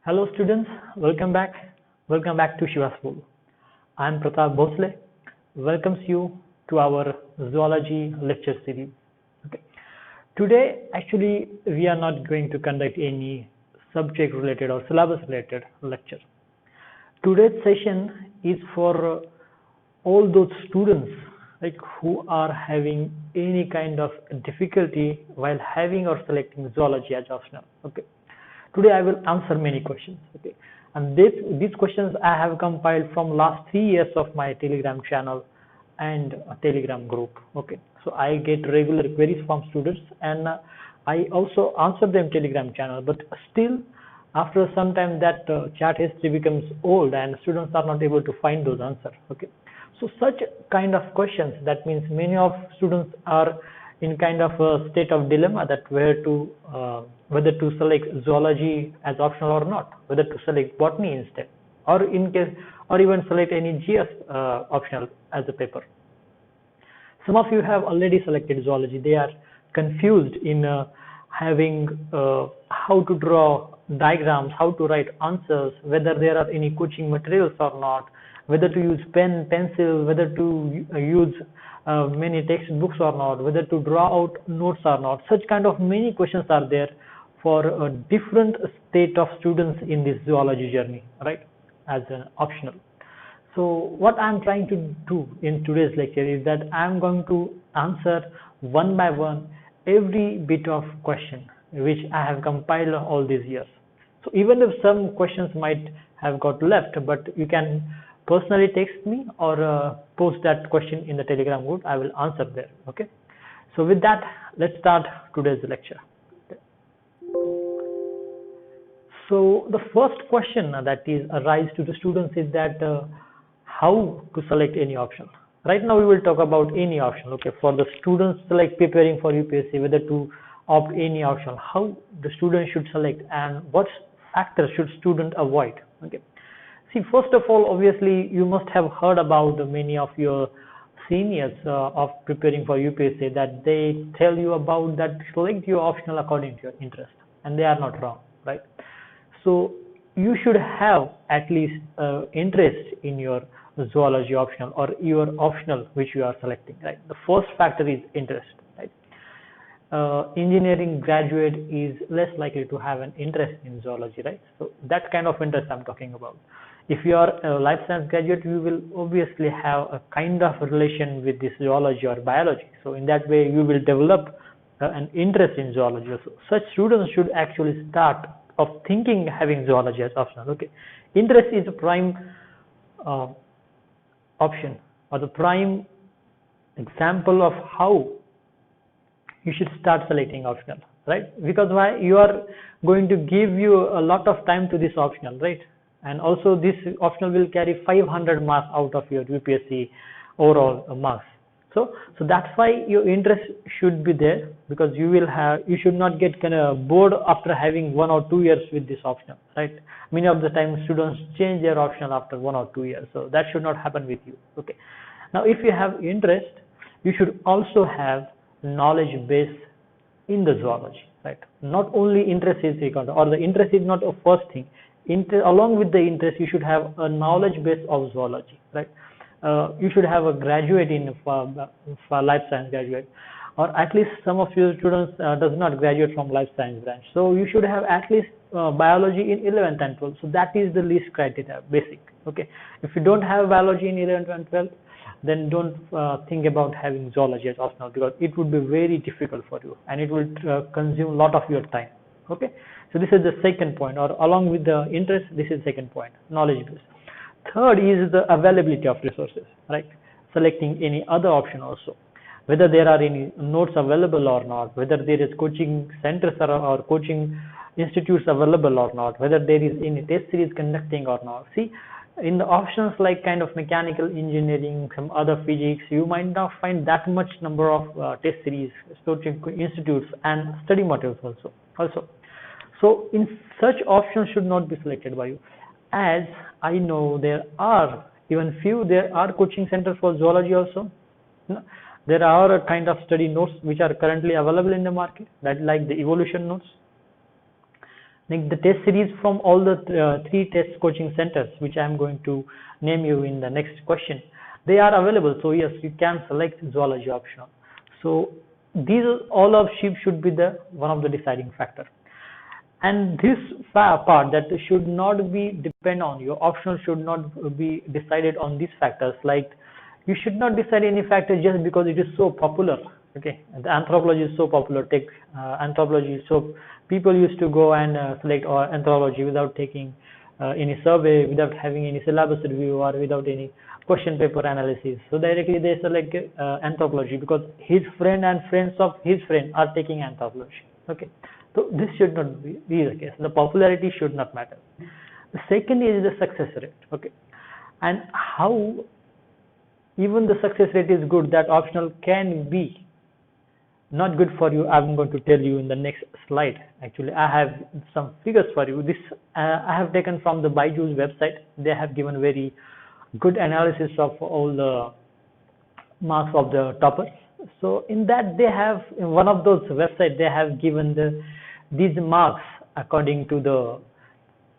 Hello students, welcome back. Welcome back to Shiva School. I am Pratap Bhosle. Welcomes you to our zoology lecture series. Okay. Today actually we are not going to conduct any subject related or syllabus related lecture. Today's session is for all those students like who are having any kind of difficulty while having or selecting zoology as optional. Okay. Today I will answer many questions. Okay, and these questions I have compiled from last 3 years of my Telegram channel and a Telegram group. Okay, so I get regular queries from students, and I also answer them Telegram channel. But still, after some time, that chat history becomes old, and students are not able to find those answers. Okay, so such kind of questions, that means many of students are in kind of a state of dilemma that whether to select zoology as optional or not, whether to select botany instead, or in case, or even select any GS optional as a paper. Some of you have already selected zoology. They are confused in having how to draw diagrams, how to write answers, whether there are any coaching materials or not, whether to use pen, pencil, whether to use many textbooks or not, whether to draw out notes or not. Such kind of many questions are there for a different state of students in this zoology journey, right, as an optional. So what I'm trying to do in today's lecture is that I'm going to answer one by one every bit of question which I have compiled all these years. So even if some questions might have got left, but you can personally text me or post that question in the Telegram group. I will answer there. Okay. So with that, let's start today's lecture. Okay. So the first question that is arise to the students is that how to select any option. Right now we will talk about any option. Okay, for the students like preparing for UPSC, whether to opt any option, how the student should select, and what factors should student avoid. Okay. See, first of all, obviously, you must have heard about many of your seniors of preparing for UPSC that they tell you about that select your optional according to your interest, and they are not wrong, right? So you should have at least interest in your zoology optional or your optional which you are selecting, right? The first factor is interest, right? Engineering graduate is less likely to have an interest in zoology, right? So that kind of interest I'm talking about. If you are a life science graduate, you will obviously have a kind of relation with this zoology or biology. So in that way, you will develop an interest in zoology. So such students should actually start of thinking having zoology as optional. Okay, interest is a prime option or the prime example of how you should start selecting optional, right? Because why? You are going to give you a lot of time to this optional, right? And also this optional will carry 500 marks out of your UPSC overall marks. So that's why your interest should be there, because you should not get kind of bored after having 1 or 2 years with this optional, right? Many of the time students change their optional after 1 or 2 years, so that should not happen with you. Okay. Now if you have interest, you should also have knowledge base in the zoology, right? Not only interest is required, or the interest is not a first thing. Along with the interest, you should have a knowledge base of zoology, right? You should have a graduate in for life science graduate, or at least some of your students does not graduate from life science branch. So you should have at least biology in 11th and 12th. So that is the least criteria, basic. Okay. If you don't have biology in 11th and 12th, then don't think about having zoology as optional, because it would be very difficult for you and it will consume a lot of your time. Okay, so this is the second point, or along with the interest, this is the second point, knowledge base. Third is the availability of resources, right? Selecting any other option also, whether there are any notes available or not, whether there is coaching centers or coaching institutes available or not, whether there is any test series conducting or not. See, in the options like kind of mechanical engineering, some other physics, you might not find that much number of test series, coaching institutes, and study materials also. So in such options should not be selected by you, as I know there are coaching centers for zoology also. There are a kind of study notes which are currently available in the market, that like the evolution notes. Like the test series from all the three test coaching centers, which I am going to name you in the next question, they are available. So yes, you can select zoology optional. So these all of should be the one of the deciding factor. And this part that should not be depend on your optional should not be decided on these factors. Like you should not decide any factor just because it is so popular. Okay, the anthropology is so popular. Take anthropology. So people used to go and select anthropology without taking any survey, without having any syllabus review, or without any question paper analysis. So directly they select anthropology because his friend and friends of his friend are taking anthropology. Okay, so this should not be the case. The popularity should not matter. The second is the success rate. Okay, and how even the success rate is good, that optional can be not good for you. I'm going to tell you in the next slide. Actually, I have some figures for you. This I have taken from the Byju's website. They have given very good analysis of all the marks of the toppers. So in that they have, in one of those websites, they have given these marks according to the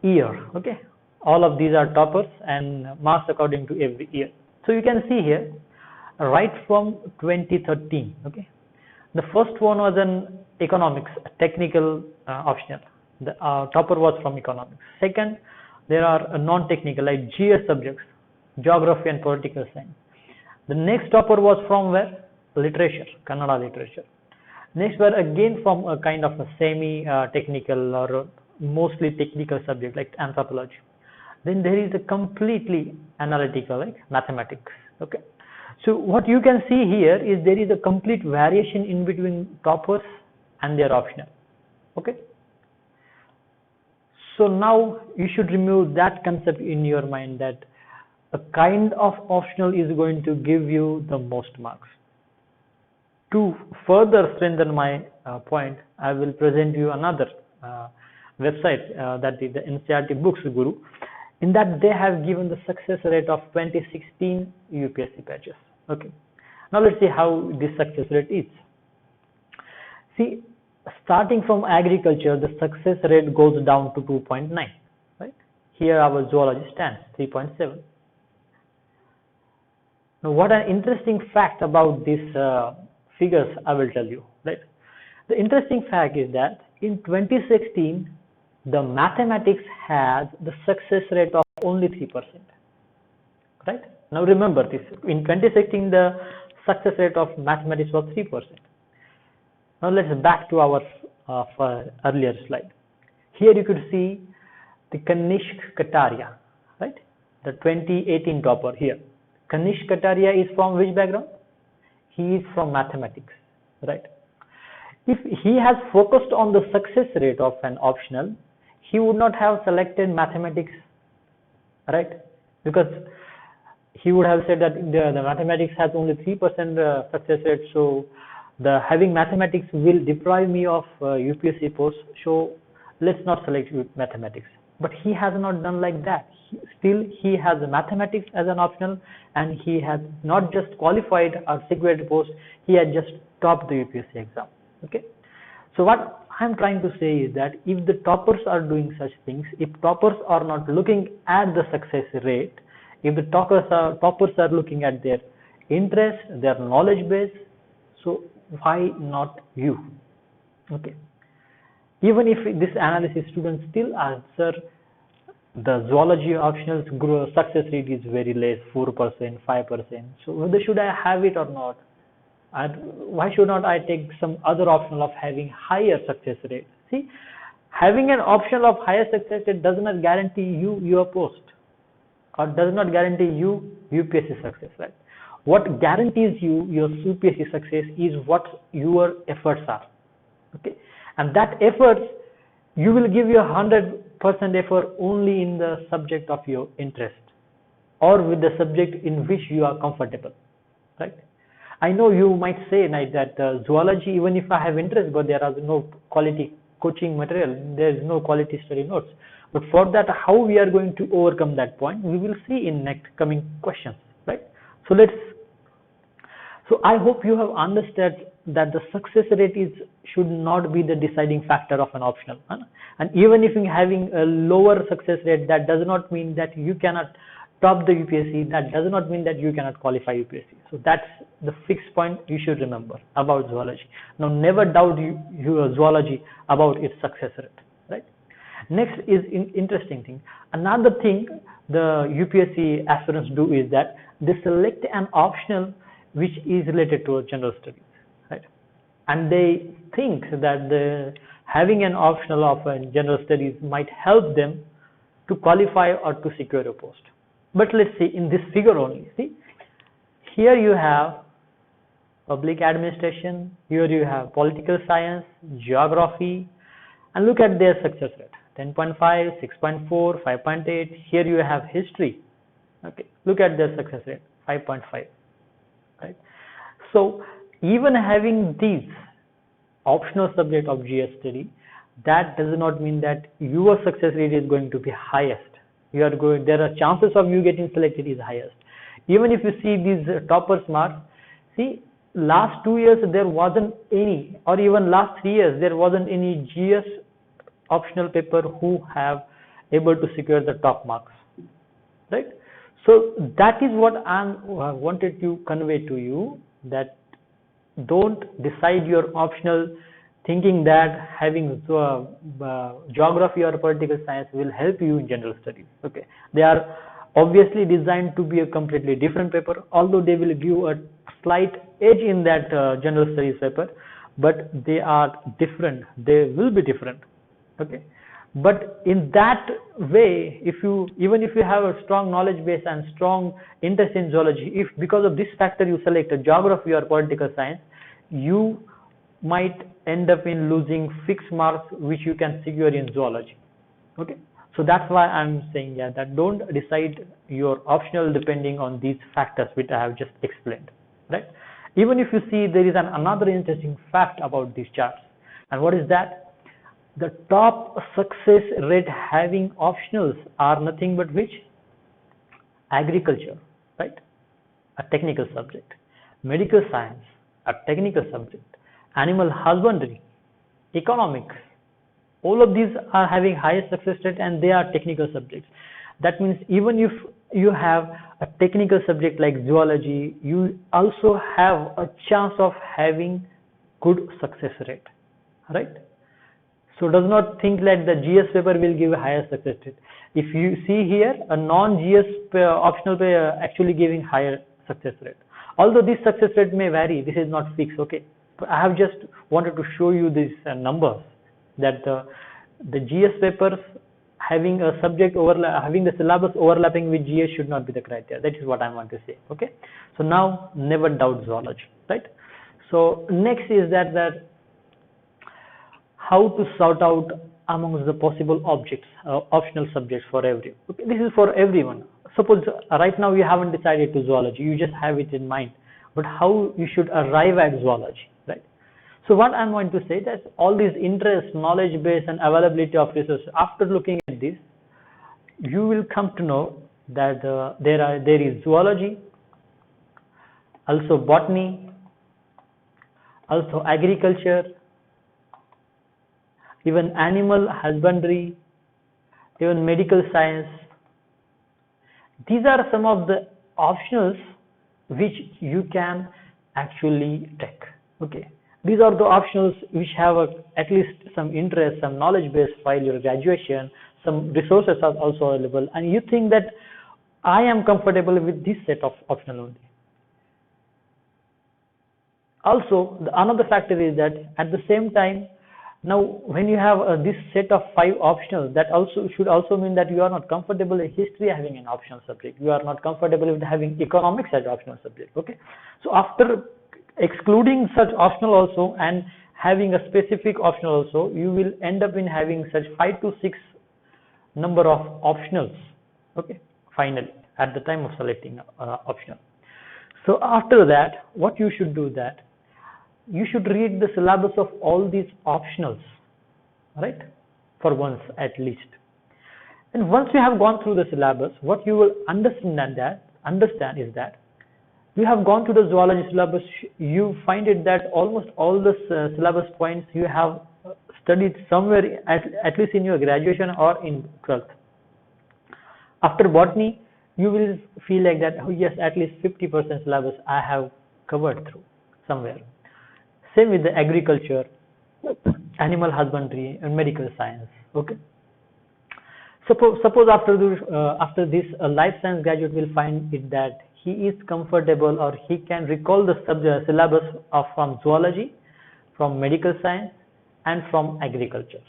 year. Okay, all of these are toppers and marks according to every year. So you can see here, right from 2013. Okay, the first one was an economics, technical optional. The topper was from economics. Second, there are non-technical like GS subjects, geography and political science. The next topper was from where? Literature, Kannada literature. Next were again from a kind of a semi-technical or mostly technical subject like anthropology. Then there is a completely analytical like mathematics. Okay. So what you can see here is there is a complete variation in between toppers and their optional. Okay. So now you should remove that concept in your mind that a kind of optional is going to give you the most marks. To further strengthen my point, I will present you another website that is the NCERT Books Guru. In that they have given the success rate of 2016 UPSC batches. Okay. Now let's see how this success rate is. See, starting from agriculture, the success rate goes down to 2.9. Right? Here our zoology stands 3.7. Now, what an interesting fact about these figures I will tell you. Right? The interesting fact is that in 2016, the mathematics has the success rate of only 3%. Right? Now remember this. In 2016, the success rate of mathematics was 3%. Now let's back to our earlier slide. Here you could see the Kanishk Kataria, right? The 2018 topper here. Kanishk Kataria is from which background? He is from mathematics, right? If he has focused on the success rate of an optional, he would not have selected mathematics, right? Because he would have said that the mathematics has only 3% success rate, so the having mathematics will deprive me of UPSC posts, so let's not select mathematics. But he has not done like that. Still he has mathematics as an optional, and he has not just qualified or secured post, he has just topped the UPSC exam. Okay, so what I'm trying to say is that if the toppers are doing such things, if toppers are not looking at the success rate, if the toppers are looking at their interest, their knowledge base, so why not you? Okay, even if this analysis students still answer the zoology optionals success rate is very less, 4%, 5%, so whether should I have it or not? Why should not I take some other option of having higher success rate? See, having an option of higher success rate does not guarantee you your post, or does not guarantee you UPSC success, right? What guarantees you your UPSC success is what your efforts are. Okay, and that efforts you will give your 100% effort only in the subject of your interest, or with the subject in which you are comfortable, right? I know you might say like that zoology, even if I have interest, but there are no quality coaching material, there is no quality study notes. But for that, how we are going to overcome that point, we will see in next coming questions, right? So let's So I hope you have understood that the success rate should not be the deciding factor of an optional. And even if you're having a lower success rate, that does not mean that you cannot top the UPSC. That does not mean that you cannot qualify UPSC. So that's the fixed point you should remember about zoology. Now, never doubt your zoology about its success rate, right? Next is interesting thing. Another thing the UPSC aspirants do is that they select an optional which is related to general studies, right? And they think that having an optional of general studies might help them to qualify or to secure a post. But let's see in this figure only. See, here you have public administration, here you have political science, geography, and look at their success rate: 10.5, 6.4, 5.8. Here you have history. Okay, look at their success rate: 5.5. Right. So even having these optional subject of GS study, that does not mean that your success rate is going to be highest. There are chances of you getting selected is highest. Even if you see these toppers marks, see, last 2 years there wasn't any, or even last 3 years there wasn't any GS optional paper who have able to secure the top marks, right? So that is what I wanted to convey to you, that don't decide your optional thinking that having geography or political science will help you in general studies. Okay, they are obviously designed to be a completely different paper, although they will give a slight edge in that general studies paper, but they are different. They will be different. Okay, but in that way, even if you have a strong knowledge base and strong interest in zoology, if because of this factor you select a geography or political science, you might end up in losing fixed marks which you can secure in zoology. Okay, so that's why I'm saying that don't decide your optional depending on these factors which I have just explained, right? Even if you see, there is another interesting fact about these charts, and what is that? The top success rate having optionals are nothing but which? Agriculture, right? A technical subject. Medical science, a technical subject. Animal husbandry, economics. All of these are having highest success rate and they are technical subjects. That means even if you have a technical subject like zoology, you also have a chance of having good success rate, right? So does not think that the GS paper will give a higher success rate. If you see here, a non-GS optional paper actually giving higher success rate. Although this success rate may vary, this is not fixed. Okay, but I have just wanted to show you these numbers, that the GS papers having a subject having the syllabus overlapping with GS should not be the criteria. That is what I want to say. Okay, so now never doubt zoology, right? So next is that how to sort out amongst the possible objects, optional subjects for everyone. Okay, this is for everyone. Suppose right now you haven't decided to zoology, you just have it in mind, but how you should arrive at zoology, right? So what I'm going to say, that all these interests, knowledge base and availability of resources, after looking at this, you will come to know that there is zoology, also botany, also agriculture, even animal husbandry, even medical science. These are some of the optionals which you can actually take. Okay, these are the optionals which have at least some interest, some knowledge base while your graduation, some resources are also available, and you think that I am comfortable with this set of optional only. Also, another factor is that at the same time, now when you have this set of 5 optionals, that also should also mean that you are not comfortable in history having an optional subject, you are not comfortable with having economics as optional subject. Okay, so after excluding such optional also and having a specific optional also, you will end up in having such 5 to 6 number of optionals. Okay, finally at the time of selecting optional. So after that, what you should do, that you should read the syllabus of all these optionals, right, for once at least. And once you have gone through the syllabus, what you will understand is that you have gone to the zoology syllabus, you find it that almost all the syllabus points you have studied somewhere at least in your graduation or in 12th. After botany, you will feel like that, oh yes, at least 50% syllabus I have covered through somewhere. Same with the agriculture, animal husbandry, and medical science. Okay. Suppose after this, a life science graduate will find it that he is comfortable or he can recall the subject syllabus from zoology, from medical science, and from agriculture.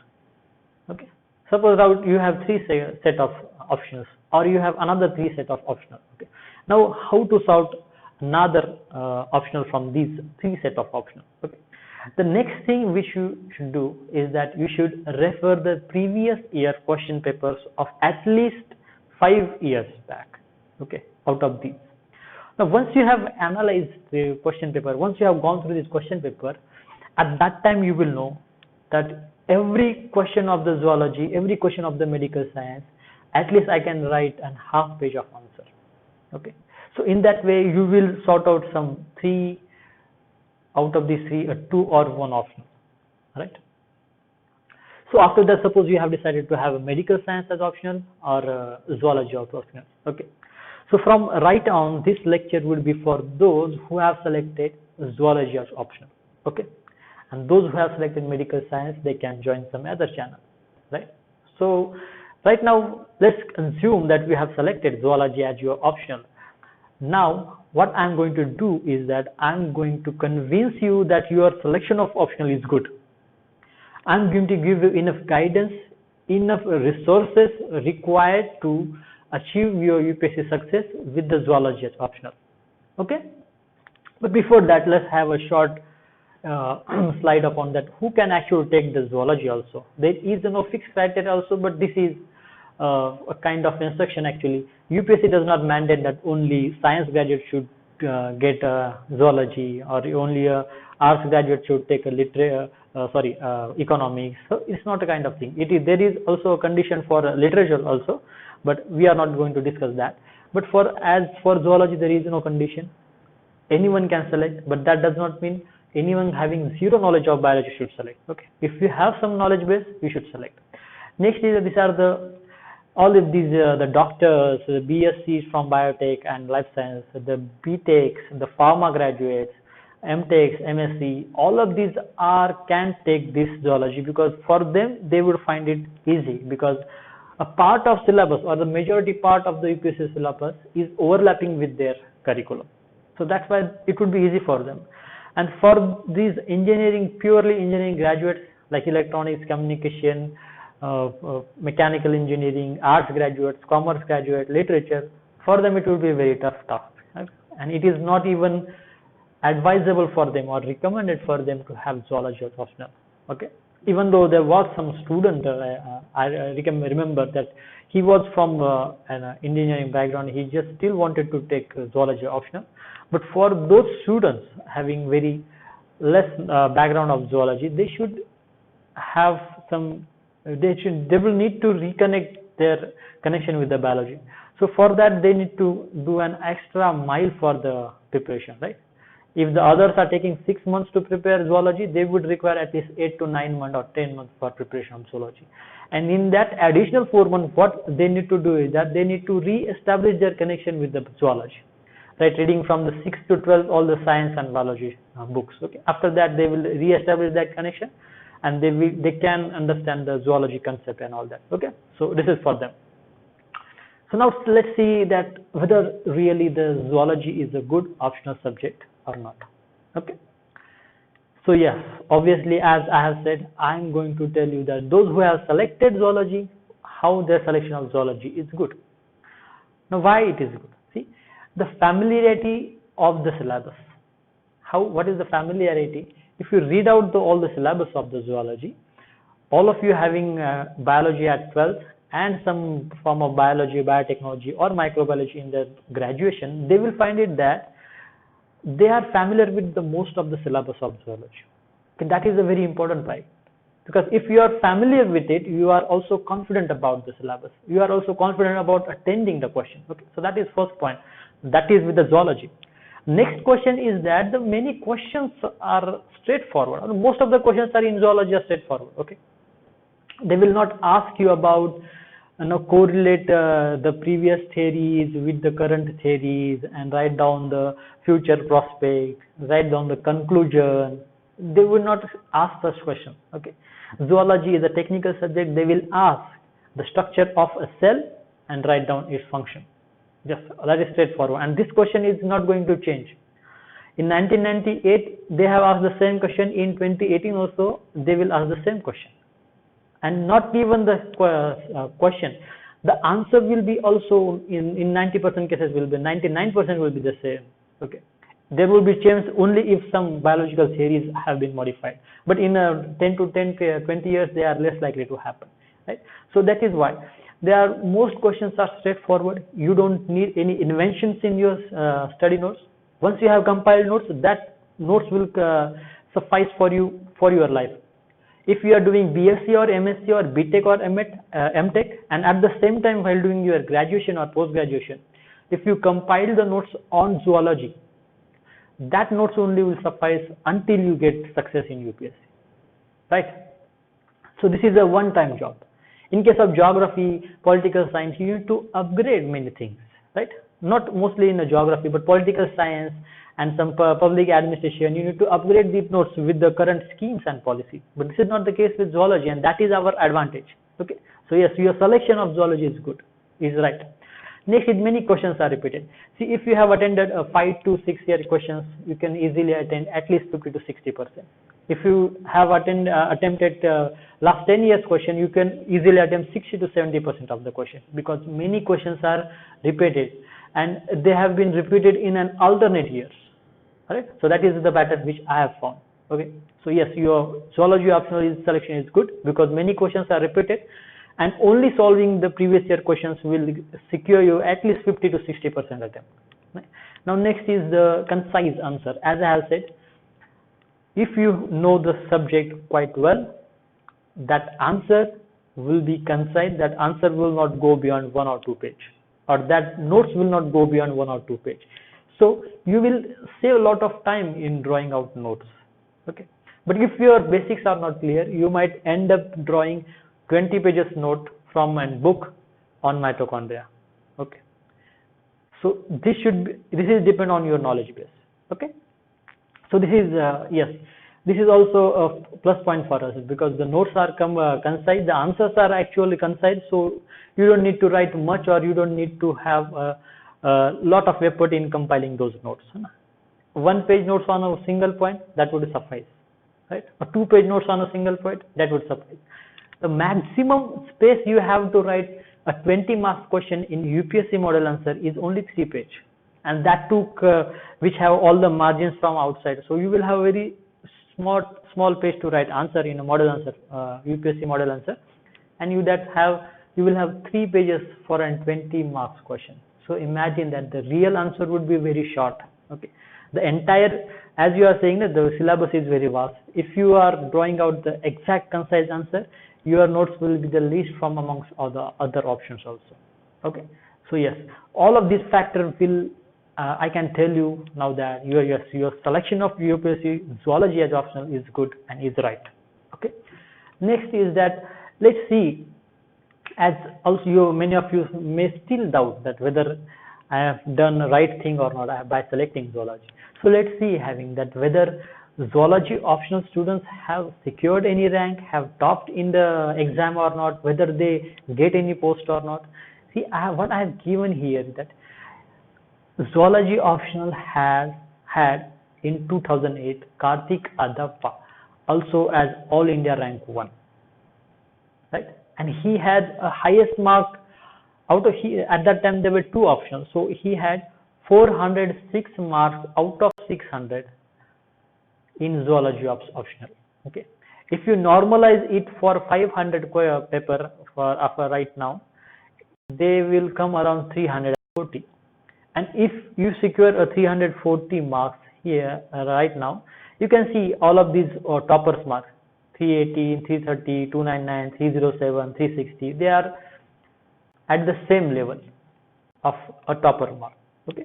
Okay. Suppose you have three set of options, or you have another three set of optional. Okay. Now, how to sort another optional from these three set of optional? Okay. The next thing which you should do is that you should refer the previous year question papers of at least 5 years back. Okay, out of these. Now, once you have analyzed the question paper, once you have gone through this question paper, at that time you will know that every question of the zoology, every question of the medical science, at least I can write a half page of answer. Okay, so in that way you will sort out some three out of these three, two or one optional, right? So after that, suppose you have decided to have a medical science as optional or zoology as optional. Okay. So from right on, this lecture will be for those who have selected zoology as optional. Okay. And those who have selected medical science, they can join some other channel, right? So right now, let's assume that we have selected zoology as your optional. Now, what I'm going to do is that I'm going to convince you that your selection of optional is good. I'm going to give you enough guidance, enough resources required to achieve your UPSC success with the zoology as optional. Okay? But before that, let's have a short slide upon that. Who can actually take the zoology also? There is no fixed criteria also, but this is a kind of instruction actually. UPSC does not mandate that only science graduates should get zoology, or only arts graduate should take a economics. So it's not a kind of thing. There is also a condition for literature also, but we are not going to discuss that. But as for zoology, there is no condition. Anyone can select, but that does not mean anyone having zero knowledge of biology should select. Okay, if you have some knowledge base, you should select. Next is these are all of these the doctors, the BScs from biotech and life science, the BTechs, the pharma graduates, MTechs, MSc, all of these can take this zoology, because for them they would find it easy, because a part of syllabus or the majority part of the UPSC syllabus is overlapping with their curriculum. So that's why it would be easy for them. And for these purely engineering graduates like electronics, communication, mechanical engineering, arts graduates, commerce graduate, literature, for them it will be a very tough task, right? And it is not even advisable for them or recommended for them to have zoology as optional. Okay, even though there was some student, I remember that he was from an engineering background, he just still wanted to take zoology optional. But for those students having very less background of zoology, they should have some. They will need to reconnect their connection with the biology. So for that, they need to do an extra mile for the preparation, right? If the others are taking 6 months to prepare zoology, they would require at least 8 to 9 months or 10 months for preparation of zoology. And in that additional 4 months, what they need to do is that they need to re-establish their connection with the zoology, right? Reading from the 6th to 12th all the science and biology books. Okay. After that, they will re-establish that connection, and they can understand the zoology concept and all that. Okay, so this is for them. So now let's see that whether really the zoology is a good optional subject or not. Okay, so yes, obviously, as I have said, I'm going to tell you that those who have selected zoology, how their selection of zoology is good. Now, why it is good? See, the familiarity of the syllabus. What is the familiarity? If you read out all the syllabus of the zoology, all of you having biology at 12th and some form of biology, biotechnology or microbiology in their graduation, they will find it that they are familiar with the most of the syllabus of zoology. Okay, that is a very important point, because if you are familiar with it, you are also confident about the syllabus. You are also confident about attending the question. Okay, so that is first point. That is with the zoology. Next question is that the many questions are straightforward. Most of the questions are in zoology are straightforward. Okay, they will not ask you about correlate the previous theories with the current theories and write down the future prospect, write down the conclusion. They will not ask such questions. Okay, zoology is a technical subject. They will ask the structure of a cell and write down its function. Just that is straightforward, and this question is not going to change. In 1998 they have asked the same question. In 2018 also they will ask the same question, and not even the question, the answer will be also in 90% cases will be 99% will be the same. Okay, there will be change only if some biological theories have been modified, but in 10 to 20 years they are less likely to happen, right? So that is why most questions are straightforward. You don't need any inventions in your study notes. Once you have compiled notes, that notes will suffice for you for your life. If you are doing BSc or MSc or BTech or MTech, and at the same time while doing your graduation or post-graduation, if you compile the notes on zoology, that notes only will suffice until you get success in UPSC, right? So this is a one-time job. In case of geography, political science, you need to upgrade many things, right? Not mostly in the geography, but political science and some public administration, you need to upgrade these notes with the current schemes and policy. But this is not the case with zoology, and that is our advantage. Okay, so yes, your selection of zoology is good, is right. Next is many questions are repeated. See, if you have attended 5 to 6 year questions, you can easily attend at least 50 to 60%. If you have attempted last 10 years question, you can easily attempt 60 to 70% of the question, because many questions are repeated and they have been repeated in an alternate years. Alright, so that is the pattern which I have found. Okay, so yes, your zoology optional selection is good because many questions are repeated, and only solving the previous year questions will secure you at least 50 to 60% attempt. Now next is the concise answer. As I have said, if you know the subject quite well, that answer will be concise. That answer will not go beyond 1 or 2 page, or that notes will not go beyond 1 or 2 page. So you will save a lot of time in drawing out notes. Okay, but if your basics are not clear, you might end up drawing 20 pages note from a book on mitochondria. Okay, so this is depend on your knowledge base. Okay, so this is yes, this is also a plus point for us because the notes are concise, the answers are actually concise, so you don't need to write much, or you don't need to have a lot of effort in compiling those notes. 1 page notes on a single point, that would suffice, right? Or 2 page notes on a single point, that would suffice. The maximum space you have to write a 20 marks question in UPSC model answer is only 3 page, and that took which have all the margins from outside. So you will have very small page to write answer in a model answer, UPSC model answer, and you will have 3 pages for a 20 marks question. So imagine that the real answer would be very short. Okay, the entire, as you are saying that the syllabus is very vast. If you are drawing out the exact concise answer, your notes will be the least from amongst other options also. Okay, so yes, all of these factors will I can tell you now that your selection of UPSC zoology as optional is good and is right. Okay, next is that let's see, as also many of you may still doubt that whether I have done the right thing or not by selecting zoology. So let's see whether zoology optional students have secured any rank, have topped in the exam or not, whether they get any post or not. See, what I have given here is that zoology optional has had in 2008 Karthik Adappa also as All India rank 1, right? And he had a highest mark out of at that time there were 2 options, so he had 406 marks out of 600 in zoology optional. Okay, if you normalize it for 500 paper for right now, they will come around 340. And if you secure a 340 marks here right now, you can see all of these toppers marks, 380, 330, 299, 307, 360, they are at the same level of a topper mark. Okay,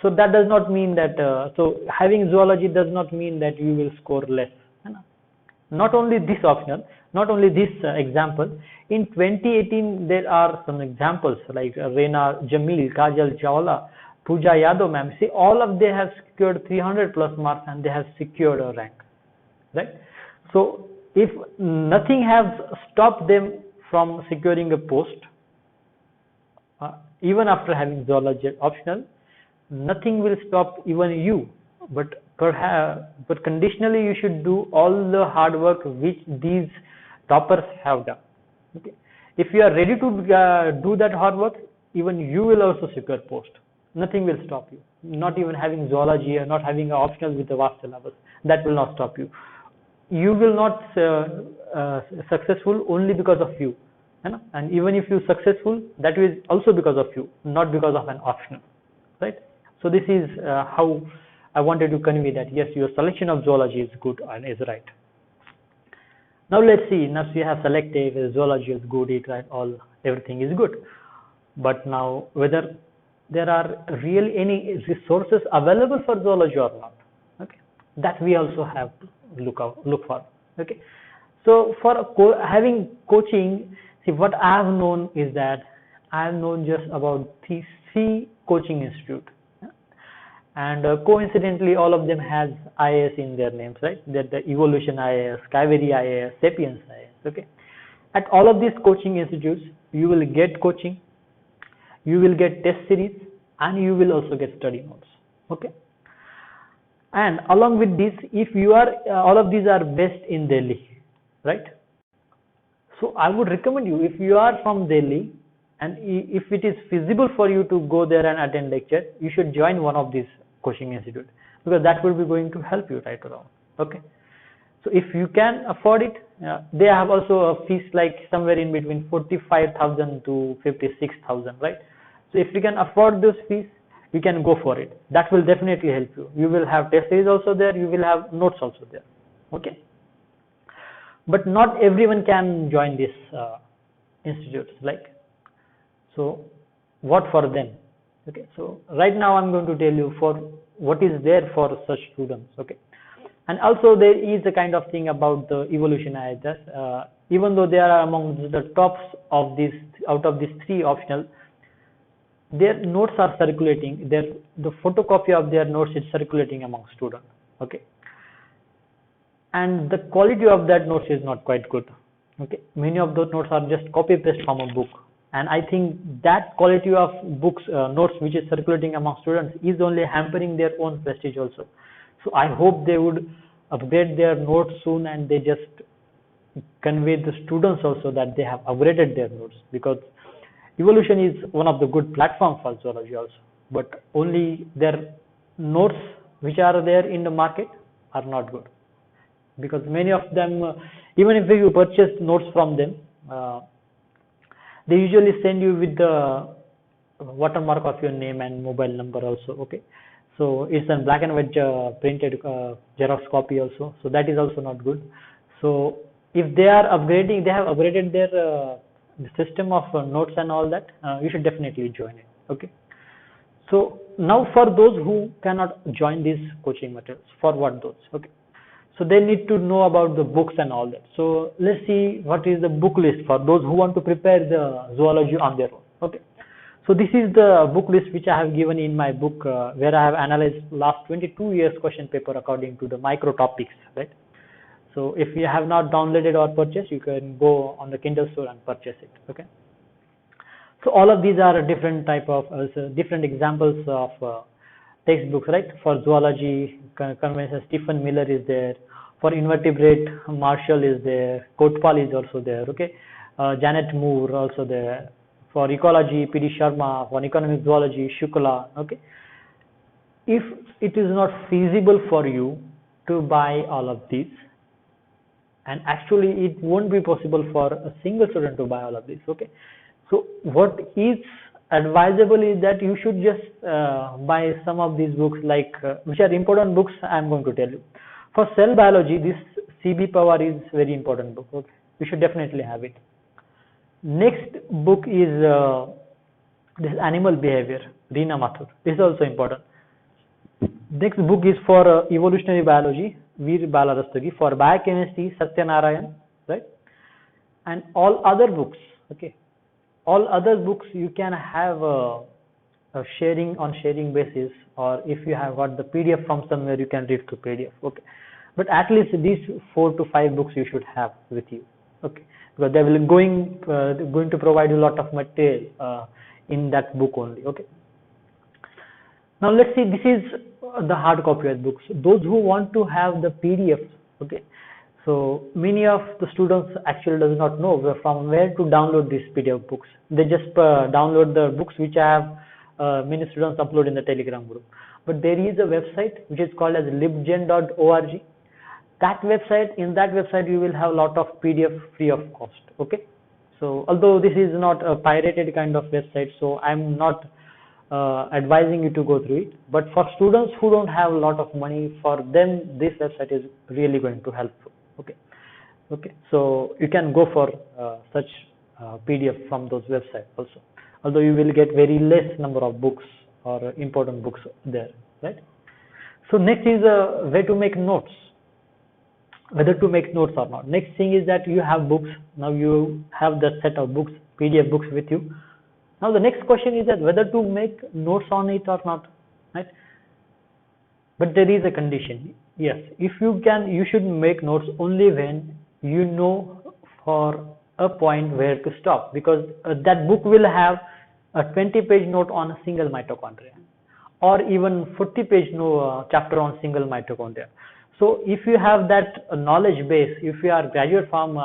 So that does not mean that, so having zoology does not mean that you will score less. Not only this optional, not only this example, in 2018 there are some examples like Reena Jamil, Kajal Chawla, Pooja Yadav ma'am. See, all of they have secured 300 plus marks and they have secured a rank, right? So if nothing has stopped them from securing a post, even after having zoology optional, nothing will stop even you. But conditionally, you should do all the hard work which these toppers have done. Okay, if you are ready to do that hard work, even you will also secure post. Nothing will stop you. Not even having zoology or not having an optional with a vast syllabus, that will not stop you. You will not successful only because of you, and even if you successful, that is also because of you, not because of an optional, right? So this is how I wanted to convey that yes, your selection of zoology is good and is right. Now let's see. Now you have selected zoology is good, it right, everything is good. But now whether there are really any resources available for zoology or not, okay, that we also have to look for. Okay, so for having coaching, see, what I have known is that I have known just about three coaching institutes. And coincidentally, all of them has IAS in their names, right? That the Evolution IAS, Kaveri IAS, Sapiens IAS. Okay. At all of these coaching institutes, you will get coaching, you will get test series, and you will also get study notes. Okay. And along with this, if you are, all of these are based in Delhi, right? So I would recommend you, if you are from Delhi, and if it is feasible for you to go there and attend lecture, you should join one of these coaching institute, because that will be going to help you right around. Okay, so if you can afford it, they have also a fees like somewhere in between 45,000 to 56,000, right? So if you can afford those fees, you can go for it. That will definitely help you. You will have test series also there, you will have notes also there. Okay, but not everyone can join these institutes, like, so what for them? Okay, so right now I'm going to tell you for what is there for such students. Okay, and also there is a kind of thing about the Evolution IAS. Even though they are among the tops of these, out of these three optional, their notes are circulating. The photocopy of their notes is circulating among students. Okay, and the quality of that notes is not quite good. Okay, many of those notes are just copy paste from a book. And I think that quality of books, notes which is circulating among students is only hampering their own prestige also. So I hope they would upgrade their notes soon, and they just convey the students also that they have upgraded their notes, because Evolution is one of the good platforms for zoology also. But only their notes which are there in the market are not good, because many of them, even if you purchase notes from them, they usually send you with the watermark of your name and mobile number also. Okay, so it's a black and white printed Xerox copy also, so that is also not good. So if they are upgrading, they have upgraded their the system of notes and all that, you should definitely join it. Okay, so now for those who cannot join these coaching materials, for what those? Okay, so they need to know about the books and all that. So let's see what is the book list for those who want to prepare the zoology on their own. Okay, so this is the book list which I have given in my book, where I have analyzed last 22 years question paper according to the micro topics, right? So if you have not downloaded or purchased, you can go on the Kindle store and purchase it. Okay, so all of these are a different type of different examples of textbooks, right? For zoology, convention, Stephen Miller is there. For invertebrate, Marshall is there. Kotpal is also there. Okay, Janet Moore also there. For ecology, P.D. Sharma. For economic zoology, Shukla. Okay, if it is not feasible for you to buy all of these, and actually it won't be possible for a single student to buy all of these. Okay, so what is advisable is that you should just buy some of these books, like which are important books. I am going to tell you. For cell biology, this C.B. Pawar is very important book. Okay, you should definitely have it. Next book is this animal behavior, Reena Mathur. This is also important. Next book is for evolutionary biology, Veer Balarastagi. For biochemistry, Satyanarayan, right? And all other books, okay? All other books you can have a sharing basis, or if you have got the PDF from somewhere, you can read through PDF, okay? But at least these 4 to 5 books you should have with you, okay? Because they will going to provide you a lot of material in that book only, okay? Now let's see, this is the hard copy of books. Those who want to have the PDFs, okay, so many of the students actually does not know from where to download these PDF books. They just download the books which I have many students upload in the Telegram group. But there is a website which is called as libgen.org. That website, in that website you will have a lot of PDF free of cost, okay? So although this is not a pirated kind of website, so I'm not advising you to go through it, but for students who don't have a lot of money, for them this website is really going to help, okay? So you can go for such PDF from those websites also, although you will get very less number of books or important books there, right? So next is where to make notes, whether to make notes or not. Next thing is that you have books. Now you have that set of books, PDF books with you. Now the next question is that whether to make notes on it or not, right? But there is a condition. Yes, if you can, you should make notes only when you know for a point where to stop, because that book will have a 20-page note on a single mitochondria, or even 40-page chapter on single mitochondria. So if you have that knowledge base, if you are graduate from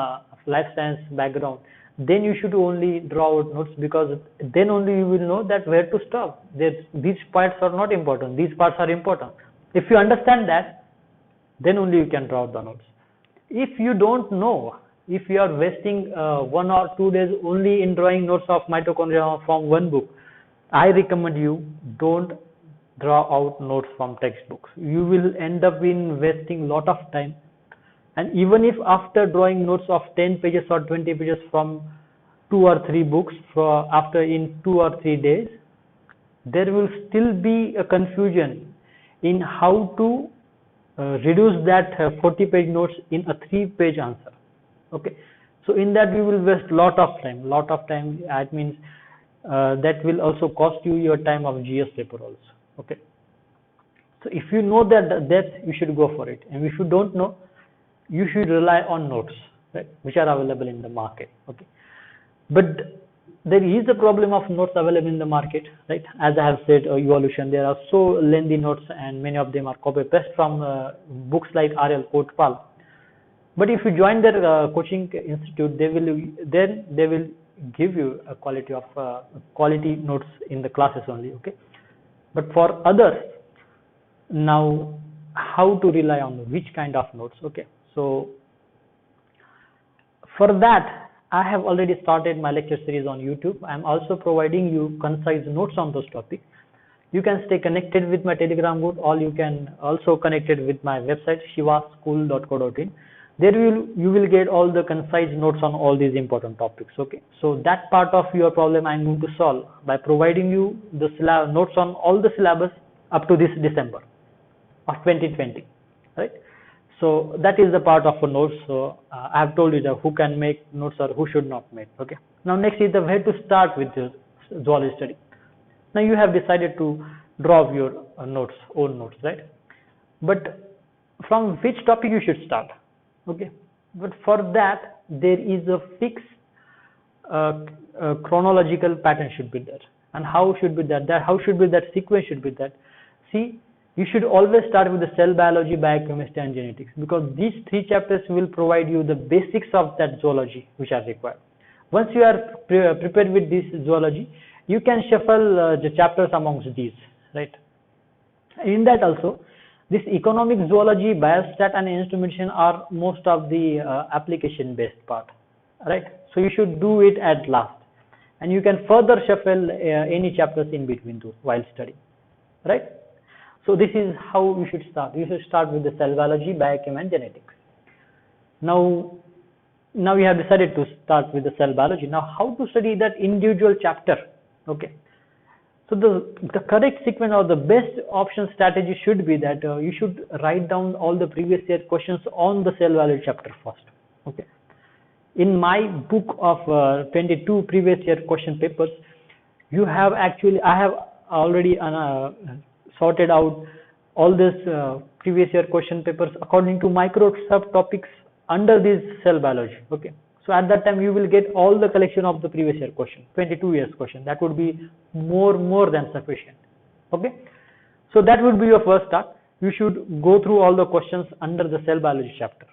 life science background, then you should only draw out notes, because then only you will know that where to stop. These parts are not important, these parts are important. If you understand that, then only you can draw out the notes. If you don't know, if you are wasting 1 or 2 days only in drawing notes of mitochondria from one book, I recommend you don't draw out notes from textbooks. You will end up in wasting lot of time. And even if after drawing notes of 10 pages or 20 pages from 2 or 3 books after in 2 or 3 days, there will still be a confusion in how to reduce that 40-page notes in a 3-page answer, okay? So in that you will waste lot of time. That means that will also cost you your time of GS paper also, okay? So if you know that you should go for it, and if you don't know, you should rely on notes, right, which are available in the market, okay? But there is a problem of notes available in the market, right? As I have said, evolution, there are so lengthy notes, and many of them are copy paste from books like R.L. Kotpal. But if you join their coaching institute, they will give you a quality notes in the classes only, okay? But for others, now how to rely on which kind of notes, okay? So for that, I have already started my lecture series on YouTube. I am also providing you concise notes on those topics. You can stay connected with my Telegram group, or you can also connected with my website shivaschool.co.in. There you will get all the concise notes on all these important topics, okay? So that part of your problem I am going to solve by providing you the notes on all the syllabus up to this December of 2020, right? So that is the part of a notes. So I have told you that who can make notes or who should not make, okay? Now next is the where to start with the zoology study. Now you have decided to draw your notes, own notes, right? But from which topic you should start, okay? But for that, there is a fixed chronological pattern should be there. And how should be that? How should be that sequence should be that? See, you should always start with the cell biology, biochemistry, and genetics, because these 3 chapters will provide you the basics of that zoology which are required. Once you are prepared with this zoology, you can shuffle the chapters amongst these, right? In that also, this economic zoology, biostat, and instrumentation are most of the application-based part, right? So you should do it at last, and you can further shuffle any chapters in between those while studying, right? So this is how you should start. You should start with the cell biology, biochem, and genetics. Now we have decided to start with the cell biology. Now how to study that individual chapter, okay? So the correct sequence or the best option strategy should be that you should write down all the previous year questions on the cell biology chapter first. Okay. In my book of 22 previous year question papers, you have actually, I have already sorted out all these previous year question papers according to micro subtopics under this cell biology. Okay. So at that time you will get all the collection of the previous year question, 22 years question. That would be more than sufficient. Okay. So that would be your first start. You should go through all the questions under the cell biology chapter.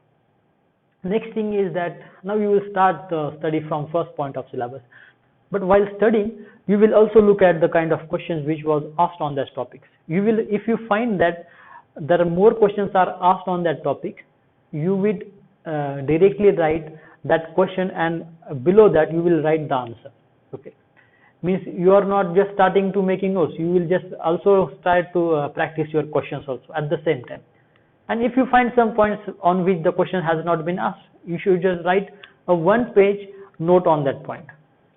Next thing is that now you will start the study from first point of syllabus. But while studying, you will also look at the kind of questions which was asked on those topics. You will, if you find that there are more questions are asked on that topic, you would directly write that question, and below that you will write the answer. Okay, means you are not just starting to making notes, you will just also start to practice your questions also at the same time. And if you find some points on which the question has not been asked, you should just write a one-page note on that point.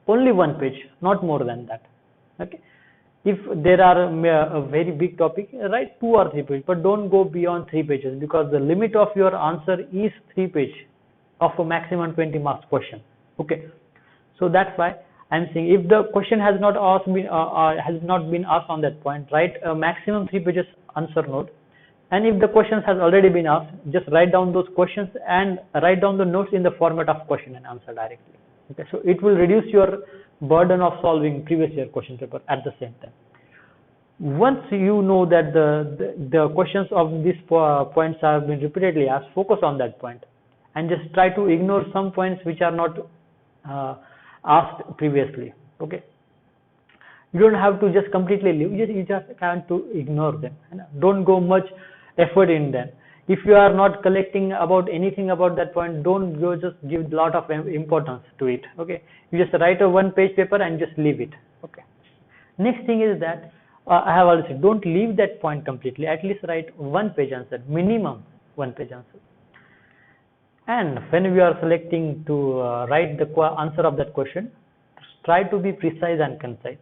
Only one page, not more than that. Okay. If there are a very big topic, write 2 or 3 pages, but don't go beyond 3 pages, because the limit of your answer is 3 pages of a maximum 20 marks question. Okay. So that's why I'm saying, if the question has not been asked on that point, write a maximum 3 pages answer note. And if the questions has already been asked, just write down those questions and write down the notes in the format of question and answer directly. Okay, so it will reduce your burden of solving previous year question paper at the same time. Once you know that the questions of these points have been repeatedly asked, focus on that point and just try to ignore some points which are not asked previously. Okay, you don't have to just completely leave, you just have to ignore them. Don't go much effort in them. If you are not collecting about anything about that point, don't go just give a lot of importance to it. Okay, you just write a one-page paper and just leave it. Okay. Next thing is that I have already said, don't leave that point completely. At least write one-page answer, minimum one-page answer. And when we are selecting to write the answer of that question, try to be precise and concise.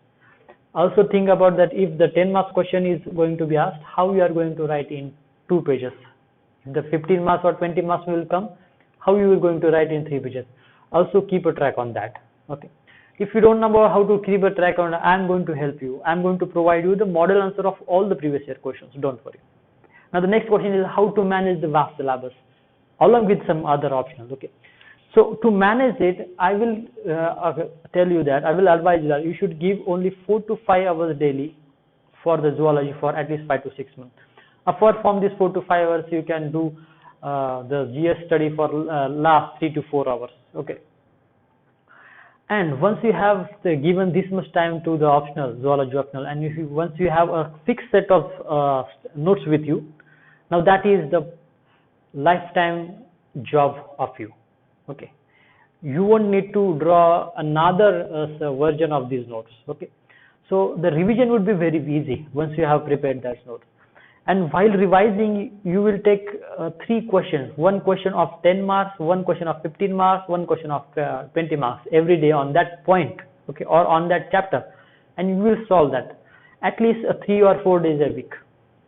Also think about that if the 10 marks question is going to be asked, how you are going to write in 2 pages. If the 15 marks or 20 marks will come, how you are going to write in 3 pages. Also keep a track on that. Okay. If you don't know how to keep a track on, I am going to help you. I am going to provide you the model answer of all the previous year questions. Don't worry. Now the next question is how to manage the vast syllabus along with some other options. Okay. So to manage it, I will tell you that, I will advise that you should give only 4 to 5 hours daily for the zoology for at least 5 to 6 months. Apart from this 4 to 5 hours, you can do the GS study for last 3 to 4 hours. Okay. And once you have given this much time to the optional, zoology optional, and once you have a fixed set of notes with you, now that is the lifetime job of you. Okay, you won't need to draw another version of these notes. Okay, so the revision would be very easy once you have prepared that note. And while revising, you will take 3 questions, one question of 10 marks, one question of 15 marks, one question of 20 marks every day on that point, okay, or on that chapter, and you will solve that at least 3 or 4 days a week.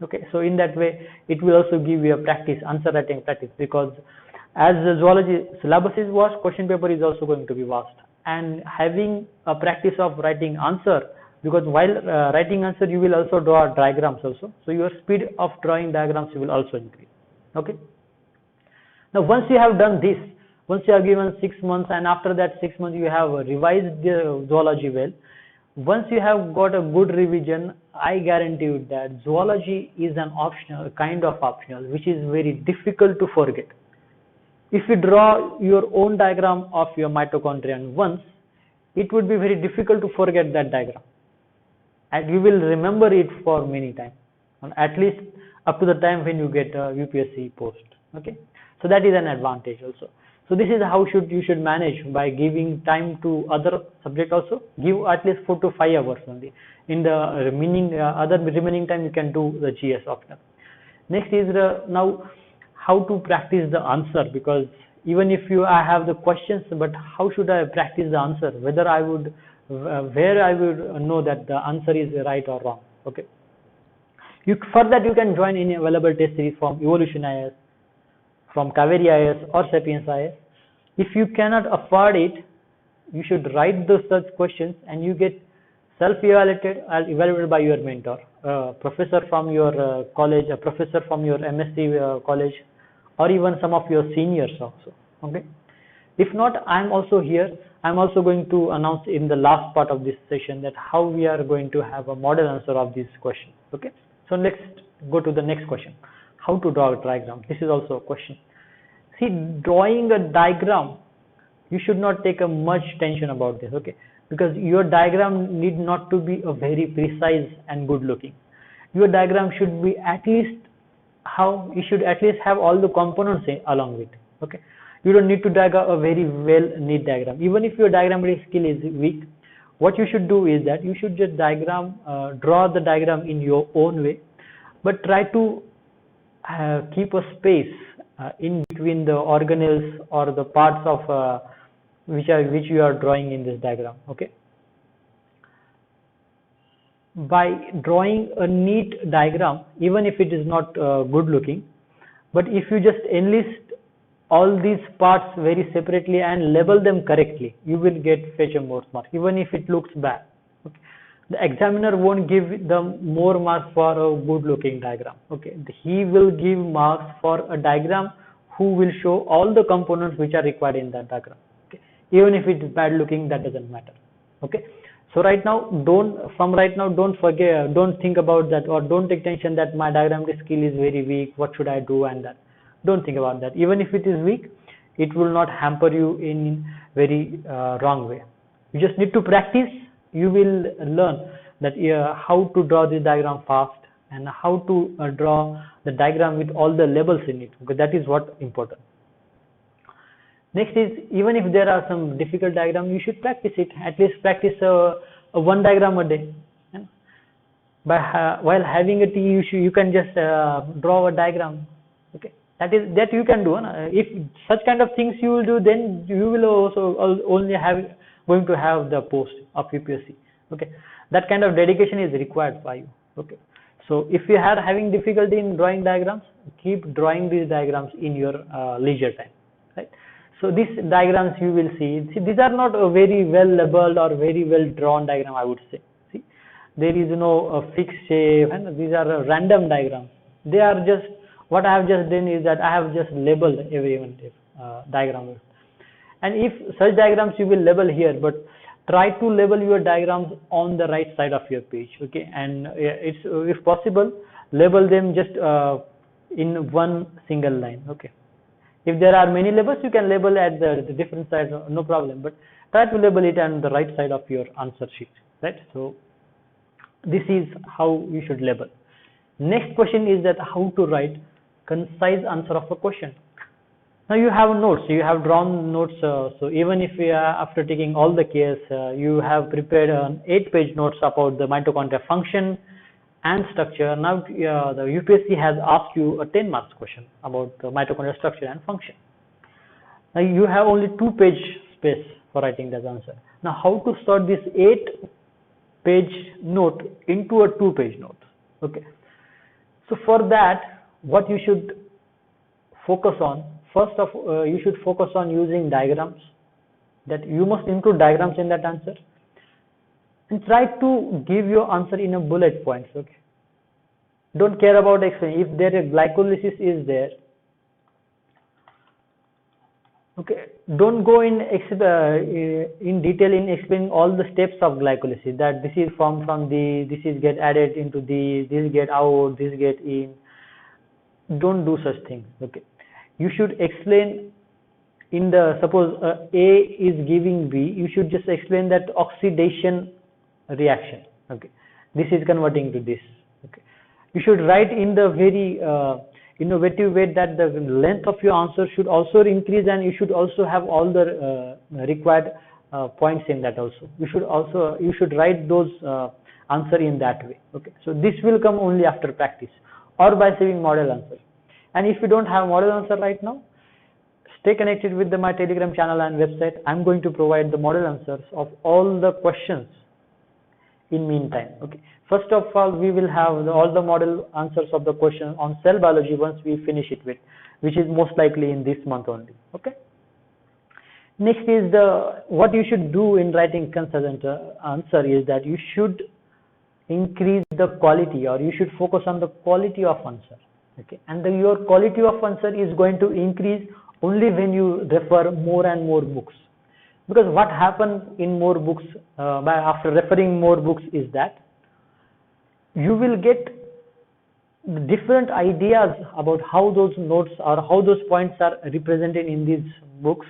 Okay, so in that way, it will also give you a practice, answer writing practice, because as the zoology syllabus is vast, question paper is also going to be vast, and having a practice of writing answer, because while writing answer you will also draw diagrams also, so your speed of drawing diagrams will also increase. Okay, now once you have done this, once you have given 6 months, and after that 6 months you have revised the zoology well, once you have got a good revision, I guarantee you that zoology is an optional, kind of optional, which is very difficult to forget. If you draw your own diagram of your mitochondria once, it would be very difficult to forget that diagram, and you will remember it for many times, at least up to the time when you get a UPSC post. Okay, so that is an advantage also. So this is how you should manage, by giving time to other subject also. Give at least 4 to 5 hours only. In the remaining time you can do the GS optional. Next is now how to practice the answer, because even if I have the questions, but how should I practice the answer? Whether I would where I would know that the answer is right or wrong. Okay. For that you can join any available test series from Evolution IS, from Kaveri IS or Sapiens IS. If you cannot afford it, you should write those such questions and you get evaluated by your mentor, a professor from your college, a professor from your MSc college, or even some of your seniors also. Okay. If not, I'm also here. I'm also going to announce in the last part of this session that how we are going to have a model answer of this question. Okay. So let's go to the next question. How to draw a diagram? This is also a question. See, drawing a diagram, you should not take a much tension about this. Okay. Because your diagram need not to be a very precise and good looking. Your diagram should be you should at least have all the components along with. Okay. You don't need to drag a very well neat diagram. Even if your diagrammatic skill is weak, what you should do is that you should just draw the diagram in your own way, but try to keep a space in between the organelles or the parts of which you are drawing in this diagram. Okay. By drawing a neat diagram, even if it is not good looking, but if you just enlist all these parts very separately and label them correctly, you will fetch a more mark, even if it looks bad. Okay. The examiner won't give them more marks for a good looking diagram. Okay. He will give marks for a diagram who will show all the components which are required in that diagram. Okay. Even if it is bad looking, that doesn't matter. Okay. So don't forget, don't think about that, or don't take tension that my diagrammatic skill is very weak, what should I do, and that. Don't think about that. Even if it is weak, it will not hamper you in very wrong way. You just need to practice. You will learn that how to draw this diagram fast and how to draw the diagram with all the labels in it. Okay, that is what important. Next is, even if there are some difficult diagrams, you should practice it. At least practice one diagram a day. While having a tea, you can just draw a diagram. Okay. That you can do. If such kind of things you will do, then you will also only going to have the post of UPSC. Okay, that kind of dedication is required by you. Okay, so if you are having difficulty in drawing diagrams, keep drawing these diagrams in your leisure time. Right. So these diagrams you will see. These are not a very well labeled or very well drawn diagram, I would say. See, there is no fixed shape, and these are random diagrams. They are just. What I have just done is that I have just labeled every diagram. And if such diagrams you will label here, but try to label your diagrams on the right side of your page. Okay, and if possible, label them just in one single line. Okay, if there are many labels, you can label at the different sides, no problem. But try to label it on the right side of your answer sheet. Right. So this is how you should label. Next question is that how to write concise answer of a question. Now you have notes, you have drawn notes, so even if after taking all the cares, you have prepared an 8-page notes about the mitochondria function and structure. Now the UPSC has asked you a 10 marks question about the mitochondria structure and function. Now you have only 2-page space for writing that answer. Now how to sort this 8-page note into a 2-page note? Okay. So for that, what you should focus on, first of you should focus on using diagrams. That you must include diagrams in that answer, and try to give your answer in a bullet points. Okay. Don't care about explaining. If there is glycolysis is there, okay, don't go in detail in explaining all the steps of glycolysis. That this is formed from this is get added into this get out, this get in. Don't do such things. Okay, you should explain in the suppose A is giving B. You should just explain that oxidation reaction. Okay, this is converting to this. Okay, you should write in the very innovative way that the length of your answer should also increase, and you should also have all the required points in that also. You should write those answer in that way. Okay, so this will come only after practice or by saving model answer. And if you don't have model answer right now, stay connected with my Telegram channel and website. I'm going to provide the model answers of all the questions in meantime. Okay. First of all, we will have all the model answers of the question on cell biology once we finish it with, which is most likely in this month only. Okay. Next is what you should do in writing consistent answer is that you should increase the quality, or you should focus on the quality of answer. Okay. And your quality of answer is going to increase only when you refer more and more books. Because what happens in more books, after referring more books, is that you will get different ideas about how those notes or how those points are represented in these books.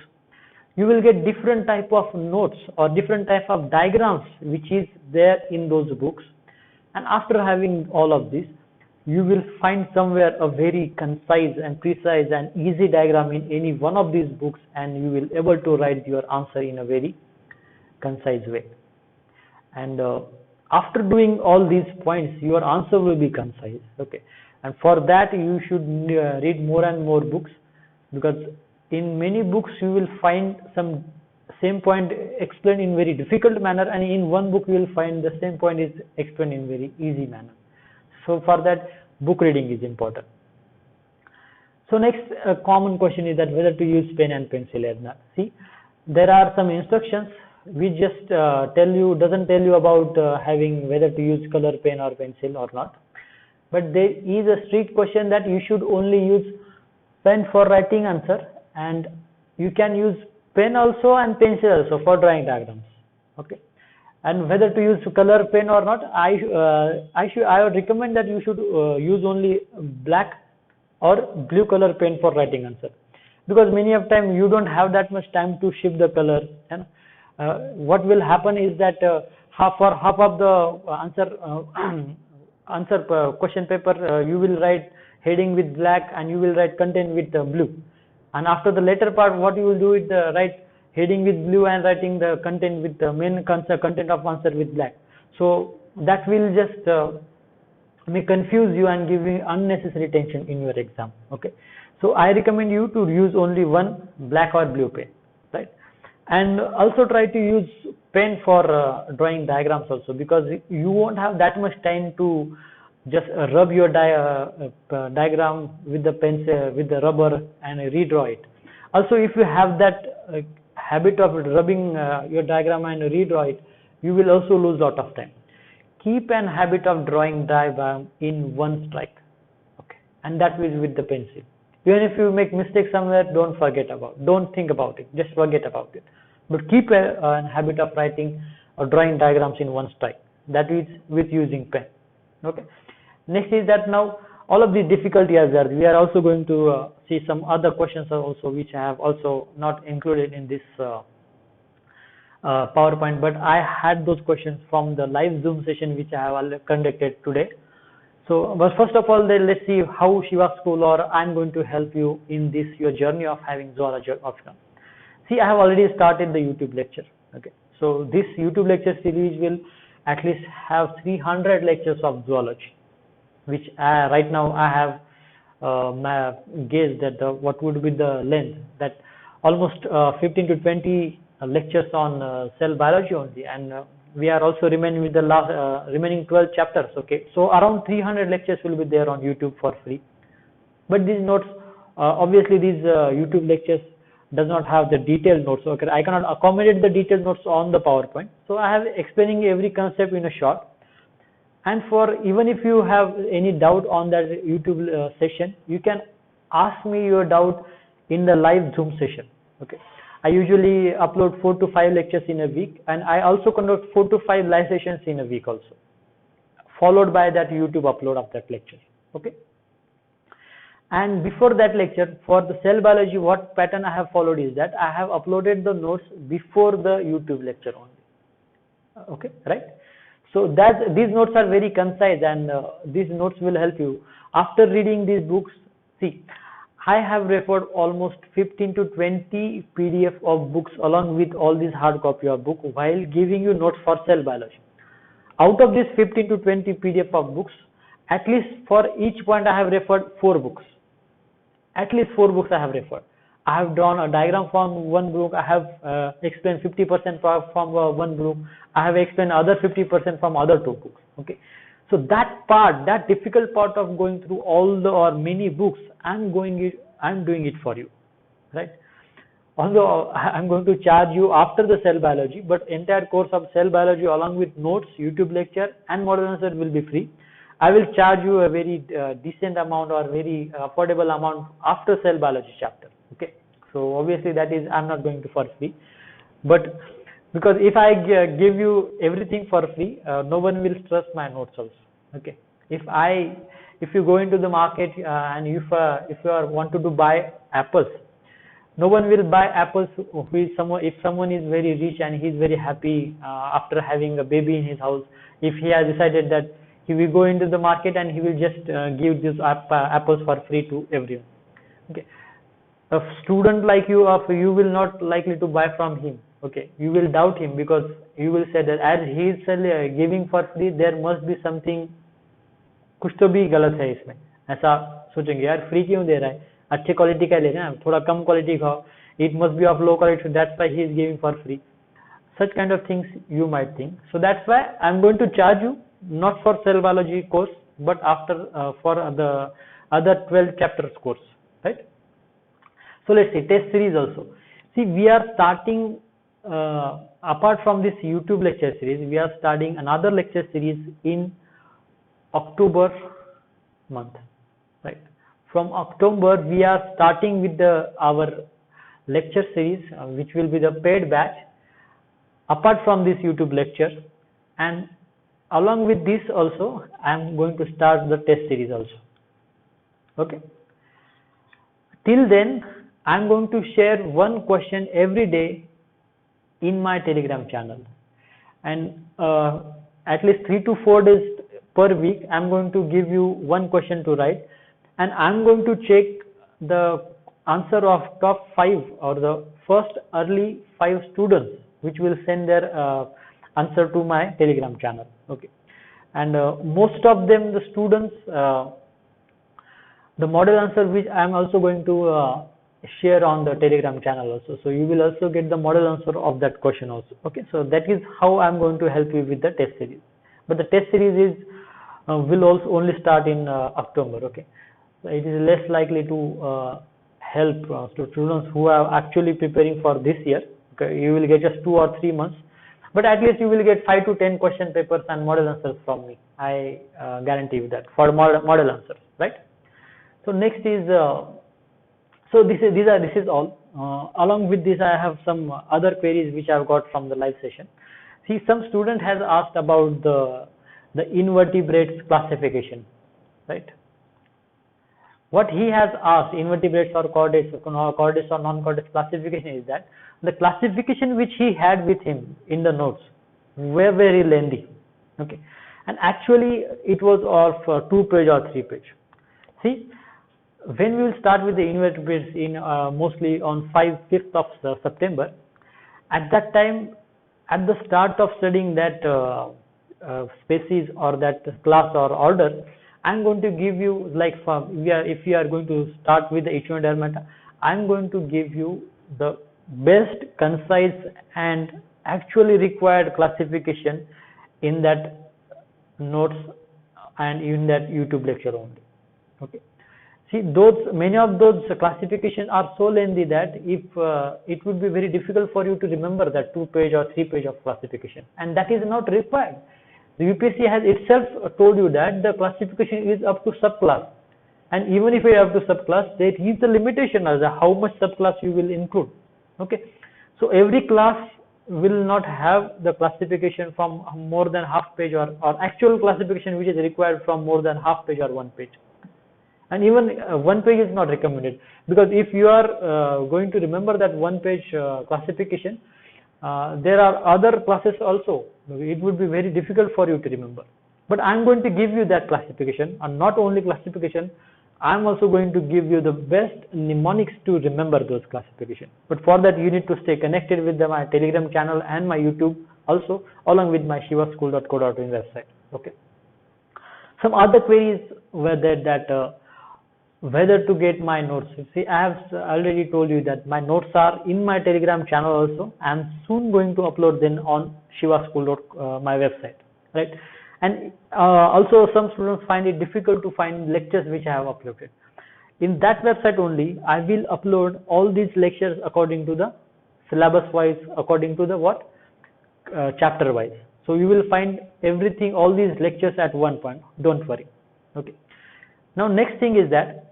You will get different type of notes or different type of diagrams which is there in those books. And after having all of this, you will find somewhere a very concise and precise and easy diagram in any one of these books, and you will able to write your answer in a very concise way. And after doing all these points, your answer will be concise. Okay. And for that, you should read more and more books, because in many books you will find some same point explained in very difficult manner, and in one book you will find the same point is explained in very easy manner. So for that, book reading is important. So next common question is that whether to use pen and pencil or not. See, there are some instructions which just doesn't tell you about having whether to use color pen or pencil or not. But there is a strict question that you should only use pen for writing answer, and you can use pen also and pencil also for drawing diagrams. Okay. And whether to use color pen or not, I would recommend that you should use only black or blue color pen for writing answer, because many of time you don't have that much time to shift the color. And what will happen is that half of the answer question paper you will write heading with black and you will write content with blue, and after the later part what you will do is write heading with blue and writing the content with the main content of answer with black. So that will just may confuse you and give you unnecessary tension in your exam. Okay. So I recommend you to use only one black or blue pen, right? And also try to use pen for drawing diagrams also, because you won't have that much time to just rub your diagram with the pencil, with the rubber, and redraw it. Also, if you have that habit of rubbing your diagram and redraw it, you will also lose a lot of time. Keep an habit of drawing diagram in one strike. Okay. And that will with the pencil. Even if you make mistakes somewhere, don't think about it, just forget about it. But keep a habit of writing or drawing diagrams in one strike. That is with using pen. Okay. Next is that now all of these difficulties are there. We are also going to see some other questions also, which I have also not included in this PowerPoint, but I had those questions from the live Zoom session which I have conducted today. So, but first of all, let's see how Shiva School or I'm going to help you in this your journey of having zoology option. See, I have already started the YouTube lecture. Okay, so this YouTube lecture series will at least have 300 lectures of zoology, which right now I have guessed that what would be the length, that almost 15 to 20 lectures on cell biology only, and we are also remaining with the last remaining 12 chapters. Okay, so around 300 lectures will be there on YouTube for free. But these notes, obviously these YouTube lectures does not have the detailed notes. Okay, I cannot accommodate the detailed notes on the PowerPoint, so I have explaining every concept in a short. And for even if you have any doubt on that YouTube session, you can ask me your doubt in the live Zoom session. Okay, I usually upload 4 to 5 lectures in a week, and I also conduct 4 to 5 live sessions in a week also, followed by that YouTube upload of that lecture. Okay, and before that lecture, for the cell biology, what pattern I have followed is that I have uploaded the notes before the YouTube lecture only. Okay, right? So that these notes are very concise, and these notes will help you. After reading these books, see, I have referred almost 15 to 20 PDF of books along with all these hard copy of book while giving you notes for cell biology. Out of this 15 to 20 PDF of books, at least for each point I have referred 4 books. At least 4 books I have referred. I have drawn a diagram from one group, I have explained 50% from one group, I have explained other 50% from other two books. Okay, so that part, that difficult part of going through all the or many books, I'm doing it for you, right? Although I'm going to charge you after the cell biology, but entire course of cell biology along with notes, YouTube lecture and model answer will be free. I will charge you a very decent amount or very affordable amount after cell biology chapter. Okay, so obviously that is I'm not going to for free, but because if I give you everything for free, no one will trust my notes also. Okay, if you go into the market and if you are wanted to buy apples, no one will buy apples if someone is very rich and he is very happy after having a baby in his house. If he has decided that he will go into the market and he will just give these apples for free to everyone. Okay, a student like you will not likely to buy from him. Okay, you will doubt him because you will say that as he is giving for free, there must be something, कुछ तो भी गलत है इसमें, ऐसा सोचेंगे यार free क्यों दे रहा है, अच्छे क्वालिटी का ले रहे हैं, थोड़ा कम क्वालिटी का, it must be of low quality, that's why he is giving for free. Such kind of things you might think. So that's why I'm going to charge you not for cell biology course but after for the other 12 chapters course, right? So let's see test series also. See, we are starting apart from this YouTube lecture series, we are starting another lecture series in October month, right? From October we are starting with our lecture series which will be the paid batch apart from this YouTube lecture, and along with this also I am going to start the test series also. Okay, till then I am going to share one question every day in my Telegram channel, and at least 3 to 4 days per week I am going to give you one question to write, and I am going to check the answer of top 5 or the first early 5 students which will send their answer to my Telegram channel. Okay, and most of them, the students, the model answer which I am also going to share on the Telegram channel also, so you will also get the model answer of that question also. Okay, so that is how I am going to help you with the test series, but the test series is will also only start in October. Okay, so it is less likely to help to students who are actually preparing for this year. Okay, you will get just 2 or 3 months, but at least you will get 5 to 10 question papers and model answers from me. I guarantee you that for model answers, right? So next is so this is all. Along with this, I have some other queries which I have got from the live session. See, some student has asked about the invertebrates classification, right? What he has asked, invertebrates or chordates or non-chordates classification, is that the classification which he had with him in the notes were very lengthy. Okay, and actually it was all for 2 page or 3 page. See, when we will start with the invertebrates in mostly on 5th of September, at that time, at the start of studying that species or that class or order, I am going to give you, like if you are going to start with the Echinodermata, I am going to give you the best, concise and actually required classification in that notes and in that YouTube lecture only. Okay, see, many of those classifications are so lengthy that if it would be very difficult for you to remember that 2 page or 3 page of classification, and that is not required. The UPSC has itself told you that the classification is up to subclass, and even if you have to subclass, there is a limitation as to how much subclass you will include. Okay, so every class will not have the classification from more than half page or actual classification which is required from more than half page or 1 page, and even 1 page is not recommended, because if you are going to remember that 1 page classification, there are other classes also, it would be very difficult for you to remember. But I am going to give you that classification, and not only classification, I am also going to give you the best mnemonics to remember those classifications. But for that you need to stay connected with my Telegram channel and my YouTube also, along with my shivaschool.co.in website. Okay, some other queries were that whether to get my notes. See, I have already told you that my notes are in my Telegram channel also. I am soon going to upload them on Shivaschool, my website, right? And also some students find it difficult to find lectures which I have uploaded. In that website only, I will upload all these lectures according to the syllabus wise, according to the what? Chapter wise. So you will find everything, all these lectures at one point. Don't worry. Okay. Now next thing is that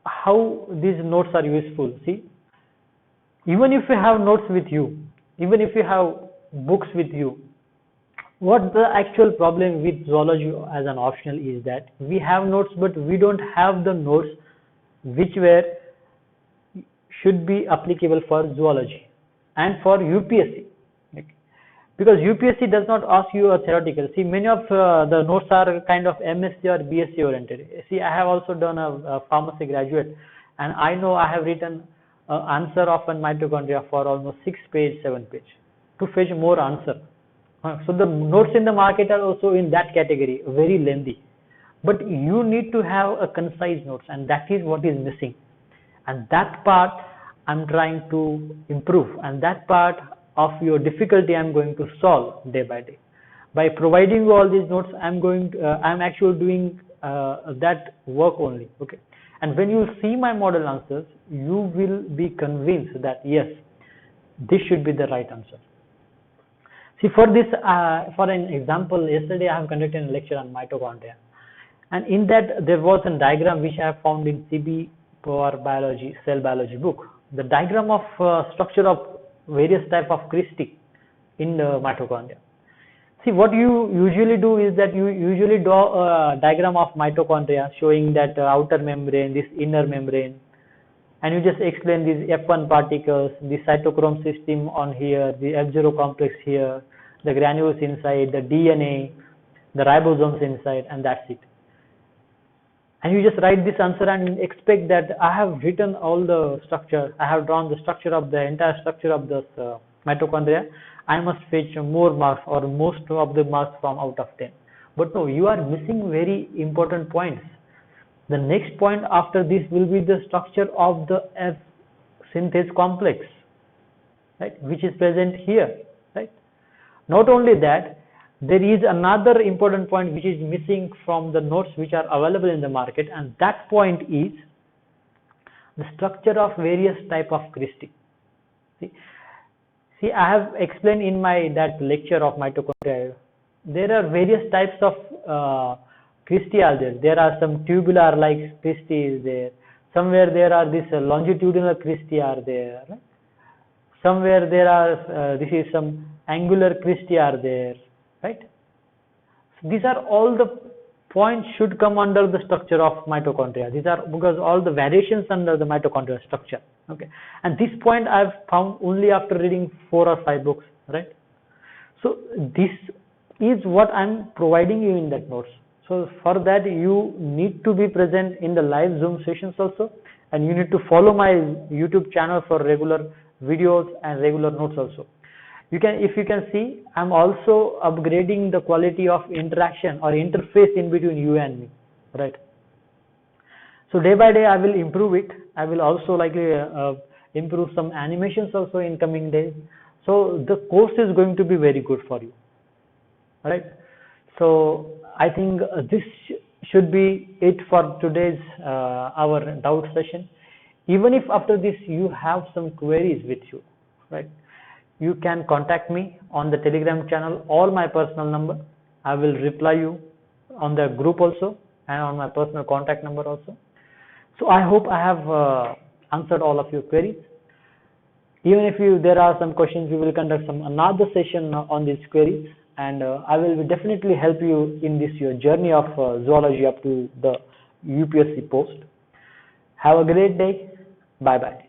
how these notes are useful. See, even if you have notes with you, even if you have books with you, what the actual problem with zoology as an optional is that we have notes, but we don't have the notes which should be applicable for zoology and for UPSC. Because UPSC does not ask you a theoretical. See, many of the notes are kind of MSc or BSc oriented. See, I have also done a pharmacy graduate, and I know I have written an answer of a mitochondria for almost 6 page, 7 page to fetch more answer. So the notes in the market are also in that category, very lengthy. But you need to have a concise notes, and that is what is missing. And that part I'm trying to improve, and that part of your difficulty I'm going to solve day by day. By providing you all these notes, I'm actually doing that work only. Okay. And when you see my model answers, you will be convinced that yes, this should be the right answer. See, for this, for an example, yesterday I have conducted a lecture on mitochondria, and in that there was a diagram which I have found in CB Power Biology, Cell Biology book. The diagram of structure of various type of cristae in the mitochondria. See, what you usually do is that you usually draw a diagram of mitochondria showing that outer membrane, this inner membrane, and you just explain these F1 particles, the cytochrome system on here, the F0 complex here, the granules inside, the DNA, the ribosomes inside, and that's it. And you just write this answer and expect that I have written all the structure, I have drawn the structure of the entire structure of this mitochondria. I must fetch more marks or most of the marks from out of 10. But no, you are missing very important points. The next point after this will be the structure of the F synthase complex, right, which is present here, right. Not only that, there is another important point which is missing from the notes which are available in the market, and that point is the structure of various type of cristae. See, I have explained in that lecture of mitochondria. There are various types of cristae are there. There are some tubular like cristae is there. Somewhere there are this longitudinal cristae are there. Right? Somewhere there are this is some angular cristae are there. Right? So these are all the points should come under the structure of mitochondria. These are because all the variations under the mitochondria structure. Okay, and this point I have found only after reading 4 or 5 books. Right? So this is what I am providing you in that notes. So for that you need to be present in the live Zoom sessions also, and you need to follow my YouTube channel for regular videos and regular notes also. You can, if you can see, I'm also upgrading the quality of interaction or interface in between you and me, right? So day by day I will improve it. I will also likely improve some animations also in coming days. So the course is going to be very good for you, right? So I think this should be it for today's our doubt session. Even if after this you have some queries with you, right, you can contact me on the Telegram channel or my personal number. I will reply you on the group also and on my personal contact number also. So I hope I have answered all of your queries. Even if there are some questions, we will conduct another session on these queries, and I will definitely help you in this your journey of zoology up to the UPSC post. Have a great day. Bye bye.